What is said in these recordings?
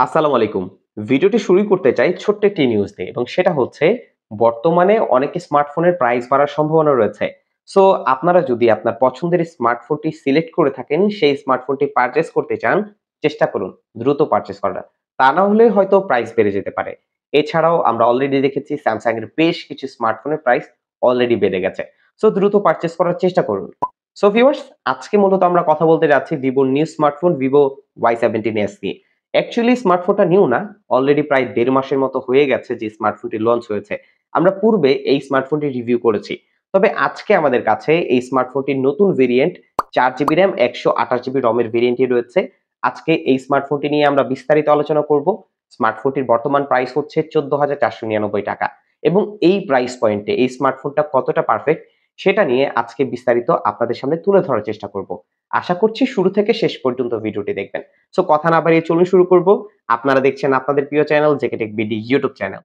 আসসালামু আলাইকুম। ভিডিওটি শুরু করতে চাই ছোট্ট একটি নিউজ দিয়ে এবং সেটা হচ্ছে বর্তমানে অনেক স্মার্টফোনের প্রাইস বাড়ার সম্ভাবনা রয়েছে। সো আপনারা যদি আপনার পছন্দের স্মার্টফোনটি সিলেক্ট করে থাকেন, সেই স্মার্টফোনটি পারচেজ করতে চান, চেষ্টা করুন দ্রুত পারচেজ করার। তা না হলে হয়তো প্রাইস বেড়ে যেতে পারে। এছাড়াও আমরা অলরেডি দেখেছি Samsung এর বেশ কিছু স্মার্টফোনের প্রাইস অলরেডি বেড়ে গেছে। সো দ্রুত পারচেজ করার চেষ্টা করুন। সো ভিউয়ার্স, আজকে মূলত আমরা কথা বলতে যাচ্ছি ভিভোর নিউ স্মার্টফোন vivo y17s নিয়ে। অ্যাকচুয়ালি স্মার্টফোনটা নিউ না, অলরেডি প্রায় ১.৫ মাসের মতো হয়ে গেছে যে স্মার্টফোনটি লঞ্চ হয়েছে। আমরা পূর্বে এই স্মার্টফোনটি রিভিউ করেছি। তবে আজকে আমাদের কাছে এই স্মার্টফোনটির নতুন ভেরিয়েন্ট ৪ জিবি র‍্যাম ১২৮ জিবি রমের ভেরিয়েন্টটি রয়েছে। আজকে এই স্মার্টফোনটি নিয়ে আমরা বিস্তারিত আলোচনা করব। স্মার্টফোনটির বর্তমান প্রাইস হচ্ছে ৳১৪,৪৯৯ এবং এই প্রাইস পয়েন্টে এই স্মার্টফোনটা কতটা পারফেক্ট সেটা নিয়ে আজকে বিস্তারিত আপনাদের সামনে তুলে ধরার চেষ্টা করব। আশা করছি শুরু থেকে শেষ পর্যন্ত ভিডিওটি দেখবেন। সো কথা না বাড়িয়ে চলুন শুরু করব। আপনারা দেখছেন আপনাদের প্রিয় channel JK tech BD YouTube channel.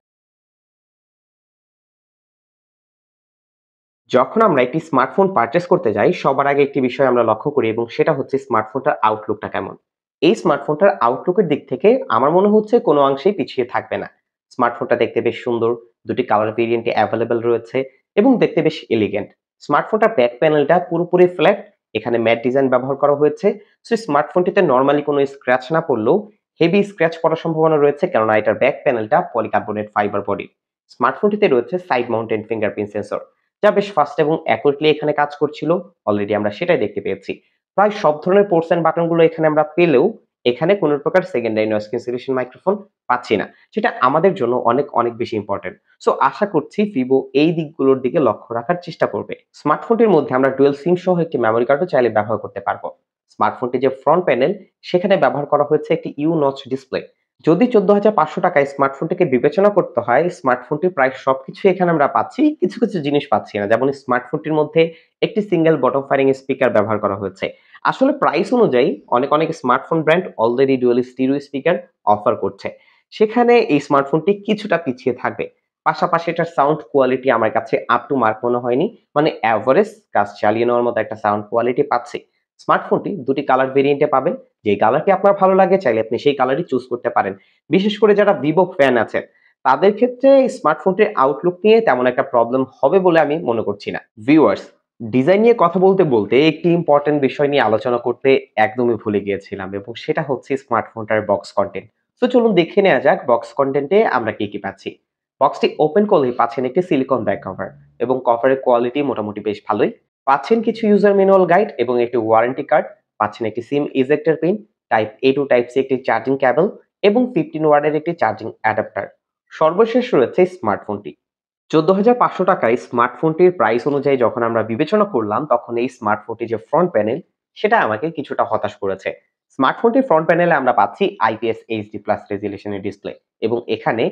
যখন আমরা একটি স্মার্টফোন পারচেজ করতে যাই, সবার আগে একটি বিষয় আমরা লক্ষ্য করি এবং সেটা হচ্ছে স্মার্টফোনটার আউটলুকটা কেমন। এই স্মার্টফোনটার আউটলুকের দিক থেকে আমার মনে হচ্ছে কোনো অংশেই পিছিয়ে থাকবে না। স্মার্টফোনটা দেখতে বেশ সুন্দর, দুটি কালার ভেরিয়েন্টে অ্যাভেলেবল রয়েছে এবং দেখতে বেশ এলিগেন্ট। স্মার্টফোনটার ব্যাক প্যানেলটা পুরোপুরি ফ্ল্যাট, এখানে ম্যাট ডিজাইন ব্যবহার করা হয়েছে। সো স্মার্টফোনটিতে নরমালি কোনো স্ক্র্যাচ না পড়লেও হেভি স্ক্র্যাচ পড়ার সম্ভাবনা রয়েছে, কেননা এটার ব্যাক প্যানেলটা পলিকার্বনেট ফাইবার বডি। স্মার্টফোনটিতে রয়েছে সাইড মাউন্টেড ফিঙ্গারপ্রিন্ট সেন্সর, যা বেশ ফাস্ট এবং অ্যাকুরেটলি এখানে কাজ করছিল। অলরেডি আমরা সেটাই দেখতে পেয়েছি। প্রায় সব ধরনের পোর্টস অ্যান্ড বাটনগুলো এখানে আমরা পেলেও এখানে কোন প্রকার সেকেন্ডারি নয়েজ ক্যান্সেলেশন মাইক্রোফোন পাচ্ছি না, যেটা আমাদের জন্য অনেক অনেক বেশি ইম্পর্টেন্ট। সো আশা করছি ভিভো এই দিকগুলোর দিকে লক্ষ্য রাখার চেষ্টা করবে। স্মার্টফোনটির মধ্যে আমরা ডুয়াল সিম সহ একটি মেমোরি কার্ডও চাইলে ব্যবহার করতে পারবো। স্মার্টফোনটি যে ফ্রন্ট প্যানেল, সেখানে ব্যবহার করা হয়েছে একটি ইউ নচ ডিসপ্লে। যদি ১৪,৫০০ টাকায় স্মার্টফোনটিকে বিবেচনা করতে হয়, স্মার্টফোনটির প্রায় সবকিছুই এখানে আমরা পাচ্ছি। কিছু, কিছু জিনিস পাচ্ছি না। যেমন স্মার্টফোনটির মধ্যে একটি সিঙ্গেল বটম ফায়ারিং স্পিকার ব্যবহার করা হয়েছে। আসলে প্রাইস অনুযায়ী অনেক smartphone brand already dual stereo speaker offer করছে। সেখানে এই স্মার্টফোনটি কিছুটা পিছিয়ে থাকবে। পাশাপাশি এটার সাউন্ড কোয়ালিটি আমার কাছে আপ টু মার্ক মনে হয়নি। মানে এভারেজ কাজ চালিয়ে নেওয়ার মতো একটা সাউন্ড কোয়ালিটি পাচ্ছি। স্মার্টফোনটি দুটি কালার ভেরিয়েন্টে পাবেন। যে কালারটি আপনার ভালো লাগে চাইলে আপনি সেই কালারই চুজ করতে পারেন। বিশেষ করে যারা ভিভো ফ্যান আছেন, তাদের ক্ষেত্রে স্মার্টফোনটির আউটলুক নিয়ে তেমন একটা প্রবলেম হবে বলে আমি মনে করছি না। ভিউয়ার্স, ডিজাইন নিয়ে কথা বলতে বলতে একটি ইম্পর্টেন্ট বিষয় নিয়ে আলোচনা করতে একদমই ভুলে গিয়েছিলাম এবং সেটা হচ্ছে স্মার্টফোনটার বক্স কন্টেন্ট। তো চলুন দেখে নেওয়া যাক বক্স কন্টেন্টে আমরা কি কি পাচ্ছি। বক্সটি ওপেন করলেই পাচ্ছেন একটি সিলিকন ব্যাক কভার এবং কভারের কোয়ালিটি মোটামুটি বেশ ভালোই। পাচ্ছেন কিছু ইউজার ম্যানুয়াল গাইড এবং একটি ওয়ারেন্টি কার্ড। পাচ্ছেন একটি সিম ইজেক্টর পিন, টাইপ এ টু টাইপ সি একটি চার্জিং কেবল এবং 15 ওয়াটের একটি চার্জিং অ্যাডাপ্টার। সর্বশেষ রয়েছে স্মার্টফোনটি। ১৪,৫০০ টাকায় স্মার্টফোনটির প্রাইস অনুযায়ী যখন আমরা বিবেচনা করলাম, তখন এই স্মার্টফোনটির যে ফ্রন্ট প্যানেল, সেটা আমাকে কিছুটা হতাশ করেছে। স্মার্টফোনটির ফ্রন্ট প্যানেলে আমরা পাচ্ছি IPS HD+ রেজোলিউশনের ডিসপ্লে এবং এখানে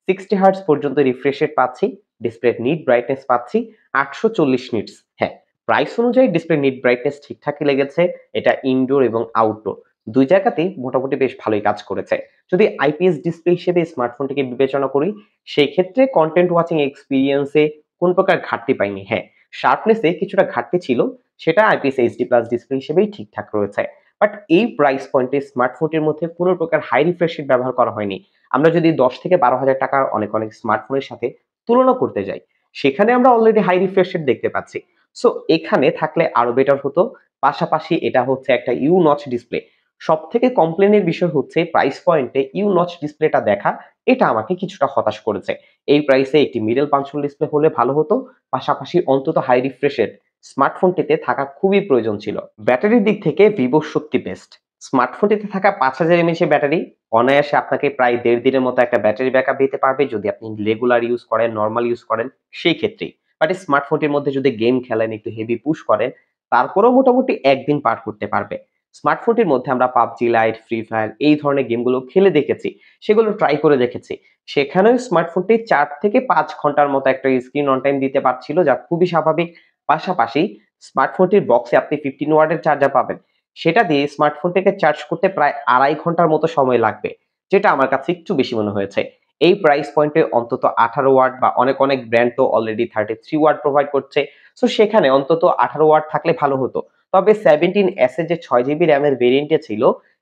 60 হার্টজ পর্যন্ত রিফ্রেশ রেট পাচ্ছি। ডিসপ্লের নিট ব্রাইটনেস পাচ্ছি 840 নিটস। হ্যাঁ, প্রাইস অনুযায়ী ডিসপ্লে নিট ব্রাইটনেস ঠিকঠাকই লেগেছে। এটা ইনডোর এবং আউটডোর ২ জায়গাতেই মোটামুটি বেশ ভালোই কাজ করেছে। যদি IPS ডিসপ্লে হিসেবে স্মার্টফোনটিকে বিবেচনা করি, সেই ক্ষেত্রে কনটেন্ট ওয়াচিং এক্সপেরিয়েন্স এ কোন প্রকার ঘাটতি পাইনি। হ্যাঁ, শার্পনেস এ কিছুটা ঘাটতি ছিল, সেটা IPS HD+ ডিসপ্লে হিসেবেই ঠিকঠাক রয়েছে। বাট এই প্রাইস পয়েন্টে স্মার্টফোনটির মধ্যে কোন প্রকার হাই রিফ্রেশ রেট ব্যবহার করা হয়নি। আমরা যদি ১০ থেকে ১২,০০০ টাকার অনেক স্মার্টফোনের সাথে তুলনা করতে যাই, সেখানে আমরা অলরেডি হাই রিফ্রেশ রেট দেখতে পাচ্ছি। সো এখানে থাকলে আরো বেটার হতো। পাশাপাশি এটা হচ্ছে একটা ইউ নচ ডিসপ্লে। সবথেকে কমপ্লেইনের বিষয় হচ্ছে প্রাইস পয়েন্টে ইউ নচ ডিসপ্লেটা দেখা, এটা আমাকে কিছুটা হতাশ করেছে। এই প্রাইসে একটি মিডল পাঞ্চহোল ডিসপ্লে হলে ভালো হতো। পাশাপাশি অন্তত হাই রিফ্রেশ রেট স্মার্টফোনটিতে থাকা খুবই প্রয়োজন ছিল। ব্যাটারির দিক থেকে ভিভো সত্যি বেস্ট। স্মার্টফোনটিতে থাকা ৫০০০ এমএএইচ এর ব্যাটারি অনায়াসে আপনাকে প্রায় ১.৫ দিনের মতো একটা ব্যাটারি ব্যাকআপ দিতে পারবে যদি আপনি রেগুলার ইউজ করেন, নরমাল ইউজ করেন সেই ক্ষেত্রেই। বাট স্মার্টফোনটির মধ্যে যদি গেম খেলেন, একটু হেভি পুশ করেন, তারপরেও মোটামুটি ১ দিন পার করতে পারবে। স্মার্টফোনটির মধ্যে আমরা PUBG লাইট, ফ্রি ফায়ার এই ধরনের গেমগুলো খেলে দেখেছি। সেগুলো ট্রাই করে দেখেছি। সেখানেও স্মার্টফোনটি ৪ থেকে ৫ ঘন্টার মতো একটা স্ক্রিন অন টাইম দিতে পারছিল, যা খুবই স্বাভাবিক। পাশাপাশি স্মার্টফোনটির বক্সে আপনি 15 ওয়াটের চার্জার পাবেন। সেটা দিয়ে স্মার্টফোনটাকে চার্জ করতে প্রায় ২.৫ ঘন্টার মতো সময় লাগবে। যেটা আমার কাছে একটু বেশি মনে হয়েছে। এই প্রাইস পয়েন্টে অন্তত ১৮ ওয়াট বা অনেক ব্র্যান্ড তো অলরেডি 33 ওয়াট প্রোভাইড করছে। সো সেখানে অন্তত ১৮ ওয়াট থাকলে ভালো হতো। তবে 17s এর যে ৬ জিবি র‍্যাম এর ভেরিয়েন্টে ছিল,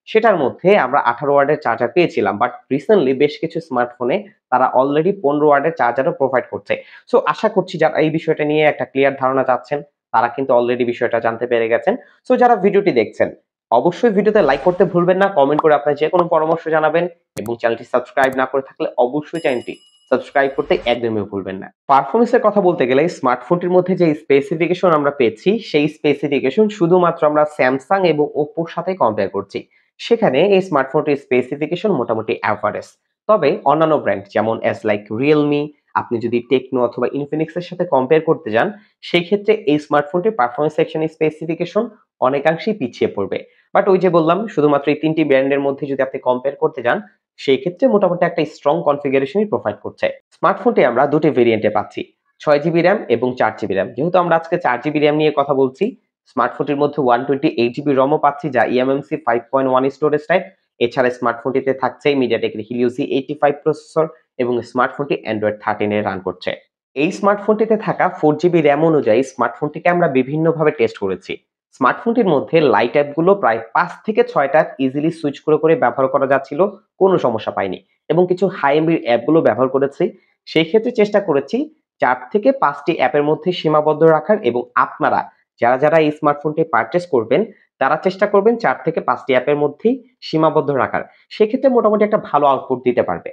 সেটার মধ্যে আমরা 18 ওয়াটের চার্জার পেয়েছিলাম। বাট রিসেন্টলি বেশ কিছু স্মার্টফোনে তারা অলরেডি 15 ওয়াটের চার্জারও প্রোভাইড করছে। সো আশা করছি যারা এই বিষয়টা নিয়ে একটা ক্লিয়ার ধারণা চাচ্ছেন, তারা কিন্তু অলরেডি বিষয়টা জানতে পেরে গেছেন। সো যারা ভিডিওটি দেখছেন, অবশ্যই ভিডিওতে লাইক করতে ভুলবেন না, কমেন্ট করে আপনার যেকোনো পরামর্শ জানাবেন এবং চ্যানেলটি সাবস্ক্রাইব না করে থাকলে অবশ্যই চ্যানেলটি সাবস্ক্রাইব করতে একদমই ভুলবেন না। পারফরম্যান্স এর কথা বলতে গেলে স্মার্টফোনটির মধ্যে যে স্পেসিফিকেশন আমরা পেয়েছি, সেই স্পেসিফিকেশন শুধুমাত্র আমরা স্যামসাং এবং ওপ্পোর সাথে কম্পেয়ার করছি। সেখানে এই স্মার্টফোনটির স্পেসিফিকেশন মোটামুটি এভারেজ। তবে অন্যান্য ব্র্যান্ড যেমন লাইক রিয়েলমি, আপনি যদি টেকনো অথবা ইনফিনিক্স এর সাথে কম্পেয়ার করতে যান, সেই ক্ষেত্রে এই স্মার্টফোনটির পারফরম্যান্স সেকশনের স্পেসিফিকেশন অনেকাংশেই পিছিয়ে পড়বে। বাট ওই যে বললাম, শুধুমাত্র এই ৩টি ব্র্যান্ডের মধ্যে যদি আপনি কম্পেয়ার করতে যান, সেই ক্ষেত্রে মোটামুটি একটা স্ট্রং কনফিগারেশনই প্রোভাইড করছে। স্মার্টফোনটি আমরা দুটি ভেরিয়েন্টে পাচ্ছি, 6 জিবি র্যাম এবং 4 জিবি র্যাম। যেহেতু আমরা আজকে 4 জিবি র্যাম নিয়ে কথা বলছি, স্মার্টফোনটির মধ্যে 128 জিবি রমও পাচ্ছি, যা eMMC 5.1 স্টোরেজ টাইপ। এছাড়া স্মার্টফোনটিতে থাকছে মিডিয়াটেকের Helio G85 প্রসেসর এবং স্মার্টফোনটি অ্যান্ড্রয়েড 13 এ রান করছে। এই স্মার্টফোনটিতে থাকা 4 জিবি র্যাম অনুযায়ী স্মার্টফোনটিকে আমরা বিভিন্নভাবে টেস্ট করেছি। স্মার্টফোনটির মধ্যে লাইট অ্যাপগুলো প্রায় 5 থেকে 6টা ইজিলি সুইচ করে ব্যবহার করা যাচ্ছিল, কোনো সমস্যা পাইনি। এবং কিছু হাই এমবির অ্যাপগুলো ব্যবহার করেছি, সেই ক্ষেত্রে চেষ্টা করেছি 4 থেকে 5টি অ্যাপের মধ্যে সীমাবদ্ধ রাখার। এবং আপনারা যারা এই স্মার্টফোনটি পারচেজ করবেন, তারা চেষ্টা করবেন 4 থেকে 5টি অ্যাপের মধ্যেই সীমাবদ্ধ রাখার। সেক্ষেত্রে মোটামুটি একটা ভালো আউটপুট দিতে পারবে।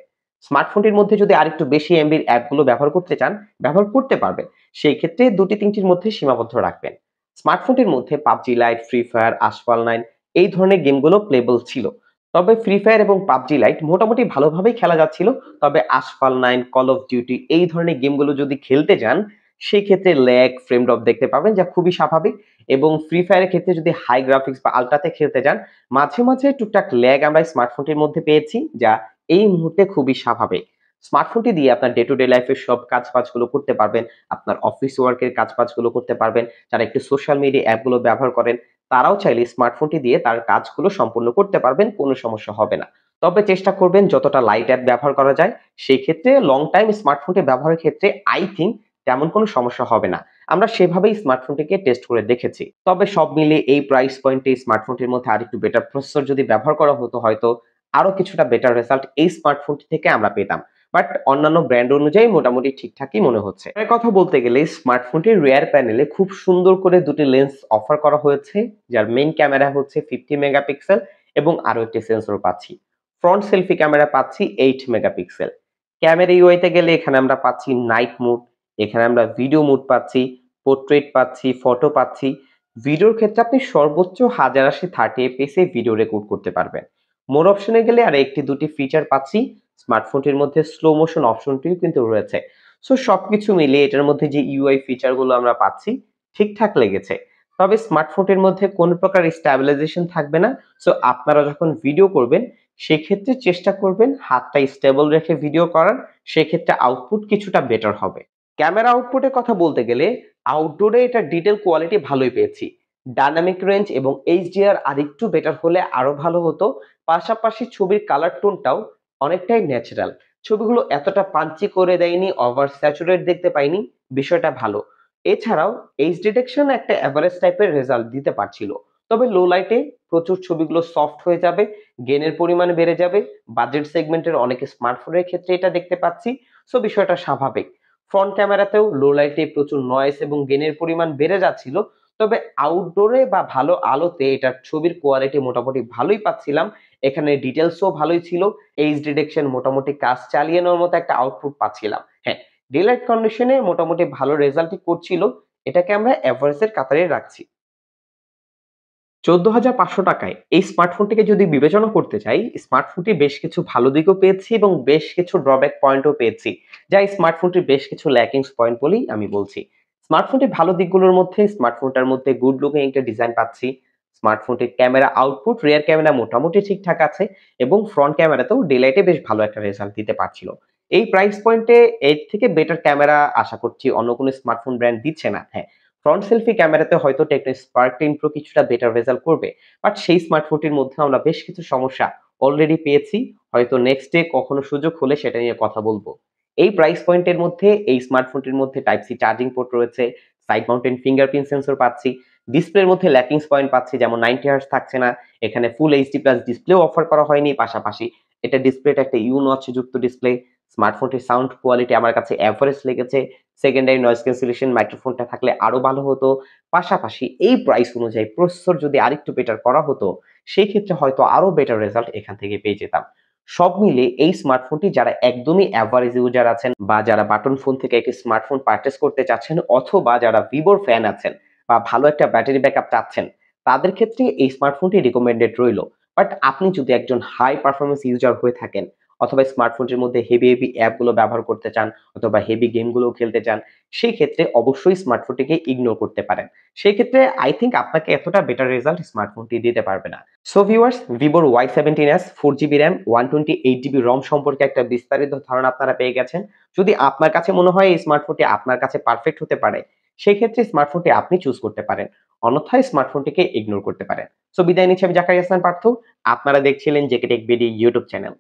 স্মার্টফোনটির মধ্যে যদি আরেকটু বেশি এমবির অ্যাপগুলো ব্যবহার করতে চান, ব্যবহার করতে পারবেন। সেই ক্ষেত্রে 2-3টির মধ্যে সীমাবদ্ধ রাখবেন। স্মার্টফোনটির মধ্যে পাবজি লাইট, ফ্রি ফায়ার, আশফাল 9 এই ধরনের গেমগুলো প্লেবল ছিল। তবে ফ্রি ফায়ার এবং পাবজি লাইট মোটামুটি ভালোভাবেই খেলা যাচ্ছিল। তবে আশফাল 9, কল অফ ডিউটি এই ধরনের গেমগুলো যদি খেলতে যান, সেই ক্ষেত্রে ল্যাগ, ফ্রেম ড্রপ দেখতে পাবেন, যা খুবই স্বাভাবিক। এবং ফ্রি ফায়ারের ক্ষেত্রে যদি হাই গ্রাফিক্স বা আল্ট্রাতে খেলতে যান, মাঝে টুকটাক ল্যাগ আমরা স্মার্টফোনটির মধ্যে পেয়েছি, যা এই মুহূর্তে খুবই স্বাভাবিক। স্মার্টফোনটি দিয়ে আপনার ডে টু ডে লাইফের সব কাজবাজগুলো করতে পারবেন। আপনার অফিস ওয়ার্কের কাজবাজগুলো করতে পারবেন। যারা একটু সোশ্যাল মিডিয়া অ্যাপগুলো ব্যবহার করেন, তারাও চাইলে স্মার্টফোনটি দিয়ে তার কাজগুলো সম্পূর্ণ করতে পারবেন, কোনো সমস্যা হবে না। তবে চেষ্টা করবেন যতটা লাইট অ্যাপ ব্যবহার করা যায়। সেই ক্ষেত্রে লং টাইম স্মার্টফোনটি ব্যবহারের ক্ষেত্রে আই থিংক তেমন কোনো সমস্যা হবে না। আমরা সেভাবেই স্মার্টফোনটিকে টেস্ট করে দেখেছি। তবে সব মিলিয়ে এই প্রাইস পয়েন্টে স্মার্টফোনটির মধ্যে আরেকটু বেটার প্রসেসর যদি ব্যবহার করা হতো, হয়তো আরো কিছুটা বেটার রেজাল্ট এই স্মার্টফোনটি থেকে আমরা পেতাম। বাট অন্যান্য ব্র্যান্ড অনুযায়ী মোটামুটি ঠিকঠাকই মনে হচ্ছে। এর কথা বলতে গেলে স্মার্টফোনটির রিয়ার প্যানেলে খুব সুন্দর করে দুটি লেন্স অফার করা হয়েছে, যার মেইন ক্যামেরা হচ্ছে 50 মেগাপিক্সেল এবং আরো একটি সেন্সর পাচ্ছি। ফ্রন্ট সেলফি ক্যামেরা পাচ্ছি 8 মেগাপিক্সেল। ক্যামেরা ইউআইতে গেলে এখানে আমরা পাচ্ছি নাইট মোড, এখানে আমরা ভিডিও মোড পাচ্ছি, পোর্ট্রেট পাচ্ছি, ফটো পাচ্ছি। ভিডিওর ক্ষেত্রে আপনি সর্বোচ্চ 1080 30 fps এ ভিডিও রেকর্ড করতে পারবেন। মোর অপশনে গেলে আর একটি দুটি ফিচার পাচ্ছি। স্মার্টফোনটির মধ্যে স্লো মোশন অপশনটিও কিন্তু রয়েছে। সো সবকিছু মিলিয়ে এটার মধ্যে যে ইউআই ফিচার গুলো আমরা পাচ্ছি, ঠিকঠাক লেগেছে। তবে স্মার্টফোনটির মধ্যে কোন প্রকার স্ট্যাবিলাইজেশন থাকবে না। সো আপনারা যখন ভিডিও করবেন, সেক্ষেত্রে চেষ্টা করবেন হাতটা স্টেবল রেখে ভিডিও করার। সেক্ষেত্রে আউটপুট কিছুটা বেটার হবে। ক্যামেরা আউটপুটের কথা বলতে গেলে আউটডোরে এটা ডিটেল কোয়ালিটি ভালোই পেয়েছি। ডাইনামিক রেঞ্জ এবং এইচডিআর আরেকটু বেটার হলে আরো ভালো হতো। পাশাপাশি ছবির কালার টোনটাও অনেকটাই ন্যাচারাল। ছবিগুলো এতটা পাঞ্চি করে দেয়নি, ওভার স্যাচুরেট দেখতে পাইনি, বিষয়টা ভালো। এছাড়াও এইচ ডিটেকশন একটা এভারেজ টাইপের রেজাল্ট দিতে পারছিল। তবে লো লাইটে প্রচুর ছবিগুলো সফট হয়ে যাবে, গেনের পরিমাণ বেড়ে যাবে। বাজেট সেগমেন্টের অনেক স্মার্টফোনের ক্ষেত্রে এটা দেখতে পাচ্ছি। সো বিষয়টা স্বাভাবিক। ফ্রন্ট ক্যামেরাতেও লো লাইটে প্রচুর নয়েজ এবং গেনের পরিমাণ বেড়ে যাচ্ছিল। তবে আউটডোরে বা ভালো আলোতে এটার ছবির কোয়ালিটি মোটামুটি ভালোই পাচ্ছিলাম। এখানে ডিটেলসও ভালোই ছিল। এইচ ডিটেকশন মোটামুটি কাজ চালিয়ে নেওয়ার মতো একটা আউটপুট পাচ্ছিলাম। হ্যাঁ, ডে লাইট কন্ডিশনে মোটামুটি ভালো রেজাল্টই করছিল। এটাকে আমরা এভারেজের কাতারে রাখছি। 14,500 টাকায় এই স্মার্টফোনটিকে যদি বিবেচনা করতে চাই, স্মার্টফোনটি বেশ কিছু ভালো দিকও পেয়েছি এবং বেশ কিছু ড্রব্যাক পয়েন্টও পেয়েছি, যা এই স্মার্টফোনটির বেশ কিছু ল্যাকিংস পয়েন্ট বলেই আমি বলছি। স্মার্টফোনটির ভালো দিকগুলোর মধ্যে স্মার্টফোনটার মধ্যে গুড লুকিং একটা ডিজাইন পাচ্ছি। স্মার্টফোনটির ক্যামেরা আউটপুট, রিয়ার ক্যামেরা মোটামুটি ঠিকঠাক আছে এবং ফ্রন্ট ক্যামেরাতেও ডেলাইটে বেশ ভালো একটা রেজাল্ট দিতে পারছিল। এই প্রাইস পয়েন্টে এর থেকে বেটার ক্যামেরা আশা করছি অন্য কোনো স্মার্টফোন ব্র্যান্ড দিচ্ছে না। হ্যাঁ, ফ্রন্ট সেলফি ক্যামেরাতে হয়তো টেকনো স্পার্ক 10 প্রো কিছুটা বেটার রেজাল্ট করবে। বাট সেই স্মার্টফোনটির মধ্যে আমরা বেশ কিছু সমস্যা অলরেডি পেয়েছি। হয়তো নেক্সট ডে কখনো সুযোগ হলে সেটা নিয়ে কথা বলবো। এই প্রাইস পয়েন্টের মধ্যে এই স্মার্টফোনটির মধ্যে টাইপ সি চার্জিং পোর্ট রয়েছে, সাইড মাউন্টেন ফিঙ্গারপ্রিন্ট সেন্সর পাচ্ছি, ডিসপ্লের মধ্যে ল্যাকিংস পয়েন্ট পাচ্ছি, যেমন 90 হার্টজ থাকছে না, এখানে ফুল এইচডি প্লাস ডিসপ্লেও অফার করা হয়নি। পাশাপাশি এটা ডিসপ্লেটা একটা ইউ নচ যুক্ত ডিসপ্লে। স্মার্টফোনটির সাউন্ড কোয়ালিটি আমার কাছে এভারেজ লেগেছে। সেকেন্ডারি নয়েজ ক্যান্সেলেশন মাইক্রোফোনটা থাকলে আরো ভালো হতো। পাশাপাশি এই প্রাইস অনুযায়ী প্রসেসর যদি আরেকটু বেটার করা হতো, সেই ক্ষেত্রে হয়তো আরো বেটার রেজাল্ট এখান থেকে পেয়ে যেতাম। সব মিলে এই স্মার্টফোনটি যারা একদমই এভারেজ ইউজার আছেন, বা যারা বাটন ফোন থেকে একটি স্মার্টফোন পারচেজ করতে চাচ্ছেন, অথবা যারা ভিভোর ফ্যান আছেন বা ভালো একটা ব্যাটারি ব্যাকআপ চাচ্ছেন, তাদের ক্ষেত্রে এই স্মার্টফোনটি রিকমেন্ডেড রইল। বাট আপনি যদি একজন হাই পারফরম্যান্স ইউজার হয়ে থাকেন, অথবা স্মার্টফোনটির মধ্যে হেভি অ্যাপগুলো ব্যবহার করতে চান, অথবা হেভি গেমগুলো খেলতে চান, সেই ক্ষেত্রে অবশ্যই স্মার্টফোনটিকে ইগনোর করতে পারেন। সেই ক্ষেত্রে আই থিংক আপনাকে এতটা বেটার রেজাল্ট স্মার্টফোনটি দিতে পারবে না। সো ভিউয়ার্স, ভিভোর y17s 4GB র্যাম 128GB রম সম্পর্কে একটা বিস্তারিত ধারণা আপনারা পেয়ে গেছেন। যদি আপনার কাছে মনে হয় এই স্মার্টফোনটি আপনার কাছে পারফেক্ট হতে পারে, সেক্ষেত্রে স্মার্টফোনটি আপনি চুজ করতে পারেন। অন্যথায় স্মার্টফোনটিকে ইগনোর করতে পারেন। সো বিদায় নিচ্ছি, আমি জাকারিয়া হাসান পার্থ। আপনারা দেখছিলেন JK tech BD YouTube channel.